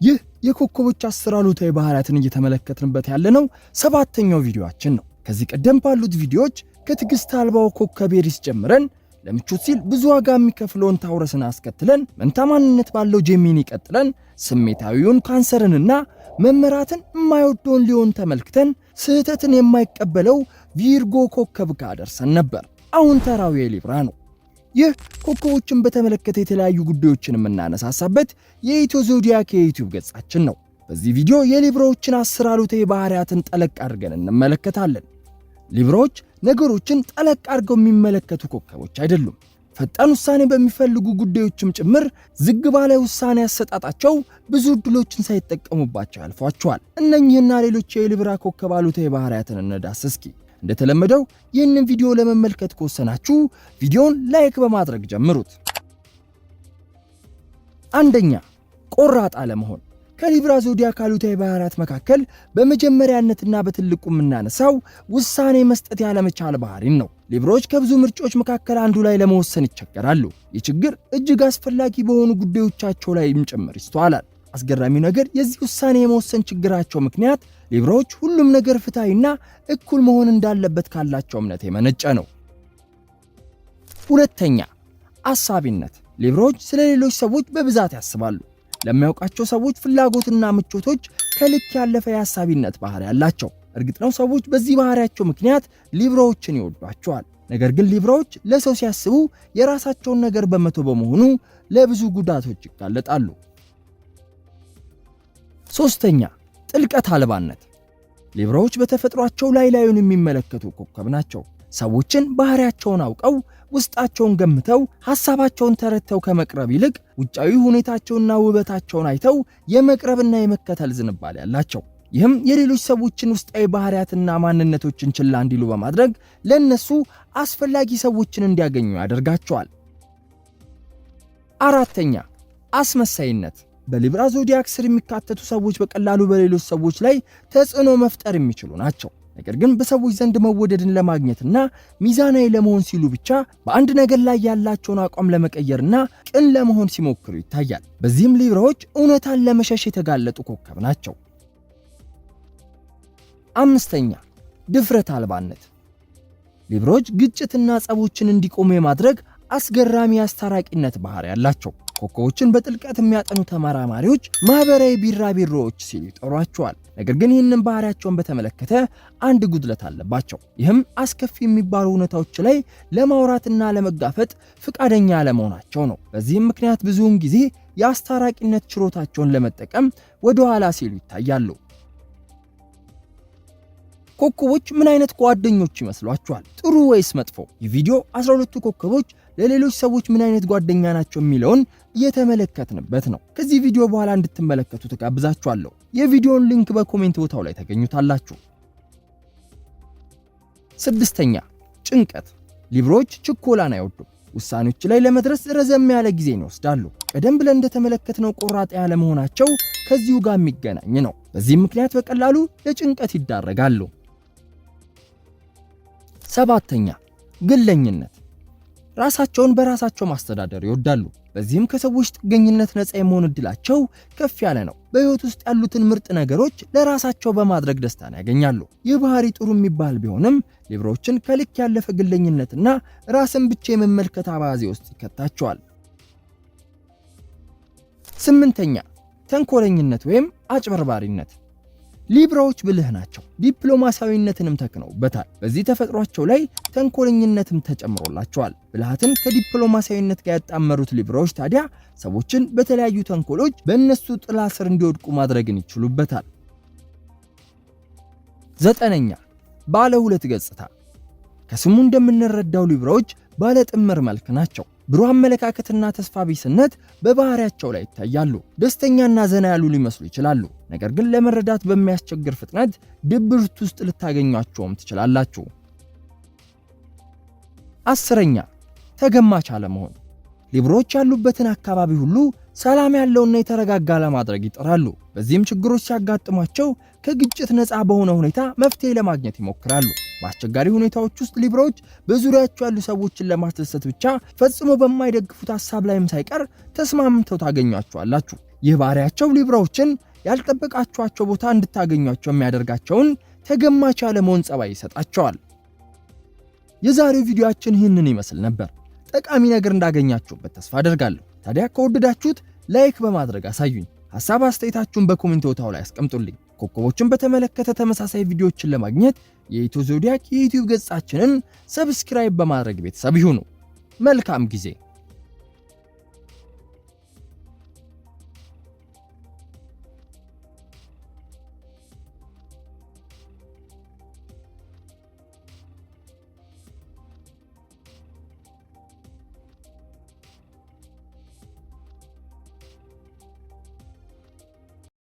ይህ የኮከቦች 10 አሉታዊ ባህሪያትን እየተመለከትንበት ያለነው 7ኛው ቪዲዮአችን ነው። ከዚህ ቀደም ባሉት ቪዲዮዎች ከትግስት አልባው ኮከብ ኤሪስ ጀምረን ለምቾት ሲል ብዙ ዋጋ የሚከፍለውን ታውረስን አስከትለን መንታ ማንነት ባለው ጄሚኒ ቀጥለን ስሜታዊውን ካንሰርንና መመራትን የማይወደውን ሊዮን ተመልክተን ስህተትን የማይቀበለው ቪርጎ ኮከብ ጋር ደርሰን ነበር። አሁን ተራው የሊብራ ነው። ይህ ኮከቦችን በተመለከተ የተለያዩ ጉዳዮችን የምናነሳሳበት የኢትዮ ዞዲያክ የዩቲዩብ ገጻችን ነው። በዚህ ቪዲዮ የሊብራዎችን 10 አሉታዊ ባህሪያትን ጠለቅ አድርገን እንመለከታለን። ሊብራዎች ነገሮችን ጠለቅ አድርገው የሚመለከቱ ኮከቦች አይደሉም። ፈጣን ውሳኔ በሚፈልጉ ጉዳዮችም ጭምር ዝግ ባለ ውሳኔ ያሰጣጣቸው ብዙ እድሎችን ሳይጠቀሙባቸው ያልፏቸዋል። እነኚህና ሌሎች የሊብራ ኮከብ አሉታዊ ባህሪያትን እንዳስስ እስኪ። እንደተለመደው ይህንን ቪዲዮ ለመመልከት ከወሰናችሁ ቪዲዮን ላይክ በማድረግ ጀምሩት። አንደኛ፣ ቆራጥ አለመሆን። ከሊብራ ዞዲያክ አሉታዊ ባህሪያት መካከል በመጀመሪያነትና በትልቁ የምናነሳው ውሳኔ መስጠት ያለመቻል ባህሪን ነው። ሊብራዎች ከብዙ ምርጫዎች መካከል አንዱ ላይ ለመወሰን ይቸገራሉ። ይህ ችግር እጅግ አስፈላጊ በሆኑ ጉዳዮቻቸው ላይም ጭምር ይስተዋላል። አስገራሚው ነገር የዚህ ውሳኔ የመወሰን ችግራቸው ምክንያት ሊብራዎች ሁሉም ነገር ፍትሃዊና እኩል መሆን እንዳለበት ካላቸው እምነት የመነጨ ነው። ሁለተኛ፣ አሳቢነት። ሊብራዎች ስለ ሌሎች ሰዎች በብዛት ያስባሉ። ለሚያውቃቸው ሰዎች ፍላጎትና ምቾቶች ከልክ ያለፈ የአሳቢነት ባህሪ ያላቸው። እርግጥ ነው ሰዎች በዚህ ባህሪያቸው ምክንያት ሊብራዎችን ይወዷቸዋል። ነገር ግን ሊብራዎች ለሰው ሲያስቡ የራሳቸውን ነገር በመተው በመሆኑ ለብዙ ጉዳቶች ይጋለጣሉ። ሶስተኛ፣ ጥልቀት አልባነት። ሊብራዎች በተፈጥሯቸው ላዩን የሚመለከቱ ኮከብ ናቸው። ሰዎችን ባህሪያቸውን አውቀው ውስጣቸውን ገምተው ሐሳባቸውን ተረድተው ከመቅረብ ይልቅ ውጫዊ ሁኔታቸውና ውበታቸውን አይተው የመቅረብና የመከተል ዝንባሌ ያላቸው። ይህም የሌሎች ሰዎችን ውስጣዊ ባህሪያትና ማንነቶችን ችላ እንዲሉ በማድረግ ለነሱ አስፈላጊ ሰዎችን እንዲያገኙ ያደርጋቸዋል። አራተኛ፣ አስመሳይነት። በሊብራ ዞዲያክ ስር የሚካተቱ ሰዎች በቀላሉ በሌሎች ሰዎች ላይ ተጽዕኖ መፍጠር የሚችሉ ናቸው። ነገር ግን በሰዎች ዘንድ መወደድን ለማግኘትና ሚዛናዊ ለመሆን ሲሉ ብቻ በአንድ ነገር ላይ ያላቸውን አቋም ለመቀየርና ቅን ለመሆን ሲሞክሩ ይታያል። በዚህም ሊብራዎች እውነታን ለመሸሽ የተጋለጡ ኮከብ ናቸው። አምስተኛ፣ ድፍረት አልባነት። ሊብራዎች ግጭትና ጸቦችን እንዲቆሙ የማድረግ አስገራሚ አስታራቂነት ባህሪ ያላቸው። ኮከቦችን በጥልቀት የሚያጠኑ ተመራማሪዎች ማህበራዊ ቢራቢሮዎች ሲሉ ይጠሯቸዋል። ነገር ግን ይህንን ባህሪያቸውን በተመለከተ አንድ ጉድለት አለባቸው። ይህም አስከፊ የሚባሉ እውነታዎች ላይ ለማውራትና ለመጋፈጥ ፍቃደኛ አለመሆናቸው ነው። በዚህም ምክንያት ብዙውን ጊዜ የአስታራቂነት ችሎታቸውን ለመጠቀም ወደ ኋላ ሲሉ ይታያሉ። ኮከቦች ምን አይነት ጓደኞች ይመስሏችኋል? ጥሩ ወይስ መጥፎ? ይህ ቪዲዮ 12ቱ ኮከቦች ለሌሎች ሰዎች ምን አይነት ጓደኛ ናቸው የሚለውን እየተመለከትንበት ነው። ከዚህ ቪዲዮ በኋላ እንድትመለከቱ ተጋብዛችኋለሁ። የቪዲዮውን ሊንክ በኮሜንት ቦታው ላይ ታገኙታላችሁ። ስድስተኛ፣ ጭንቀት። ሊብራዎች ችኮላን አይወዱም። ውሳኔዎች ላይ ለመድረስ ረዘም ያለ ጊዜን ይወስዳሉ። ቀደም ብለን እንደተመለከትነው ቆራጥ ያለ መሆናቸው ከዚሁ ጋር የሚገናኝ ነው። በዚህም ምክንያት በቀላሉ ለጭንቀት ይዳረጋሉ። ሰባተኛ፣ ግለኝነት። ራሳቸውን በራሳቸው ማስተዳደር ይወዳሉ። በዚህም ከሰዎች ጥገኝነት ነፃ የመሆን እድላቸው ከፍ ያለ ነው። በህይወት ውስጥ ያሉትን ምርጥ ነገሮች ለራሳቸው በማድረግ ደስታን ያገኛሉ። ይህ ባህሪ ጥሩ የሚባል ቢሆንም ሊብራዎችን ከልክ ያለፈ ግለኝነትና ራስን ብቻ የመመልከት አባዜ ውስጥ ይከታቸዋል። ስምንተኛ፣ ተንኮለኝነት ወይም አጭበርባሪነት። ሊብራዎች ብልህ ናቸው። ዲፕሎማሲያዊነትንም ተክነውበታል። በዚህ ተፈጥሯቸው ላይ ተንኮለኝነትም ተጨምሮላቸዋል። ብልሃትን ከዲፕሎማሲያዊነት ጋር ያጣመሩት ሊብራዎች ታዲያ ሰዎችን በተለያዩ ተንኮሎች በእነሱ ጥላ ስር እንዲወድቁ ማድረግን ይችሉበታል። ዘጠነኛ፣ ባለ ሁለት ገጽታ። ከስሙ እንደምንረዳው ሊብራዎች ባለ ጥምር መልክ ናቸው። ብሩህ አመለካከትና ተስፋ ቢስነት በባህሪያቸው ላይ ይታያሉ። ደስተኛና ዘና ያሉ ሊመስሉ ይችላሉ። ነገር ግን ለመረዳት በሚያስቸግር ፍጥነት ድብርት ውስጥ ልታገኟቸውም ትችላላችሁ። አስረኛ፣ ተገማች አለመሆን። ሊብራዎች ያሉበትን አካባቢ ሁሉ ሰላም ያለውና የተረጋጋ ለማድረግ ይጥራሉ። በዚህም ችግሮች ሲያጋጥሟቸው ከግጭት ነፃ በሆነ ሁኔታ መፍትሄ ለማግኘት ይሞክራሉ። በአስቸጋሪ ሁኔታዎች ውስጥ ሊብራዎች በዙሪያቸው ያሉ ሰዎችን ለማስደሰት ብቻ ፈጽሞ በማይደግፉት ሐሳብ ላይም ሳይቀር ተስማምተው ታገኟቸዋላችሁ። ይህ ባህሪያቸው ሊብራዎችን ያልጠበቃቸዋቸው ቦታ እንድታገኟቸው የሚያደርጋቸውን ተገማች ያለመሆን ጸባይ ይሰጣቸዋል። የዛሬው ቪዲዮአችን ይህንን ይመስል ነበር። ጠቃሚ ነገር እንዳገኛችሁበት ተስፋ አደርጋለሁ። ታዲያ ከወደዳችሁት ላይክ በማድረግ አሳዩኝ። ሐሳብ አስተያየታችሁን በኮሜንት ቦታው ላይ አስቀምጡልኝ። ኮከቦችን በተመለከተ ተመሳሳይ ቪዲዮዎችን ለማግኘት የኢትዮ ዞዲያክ የዩቲዩብ ገጻችንን ሰብስክራይብ በማድረግ ቤተሰብ ይሁኑ። መልካም ጊዜ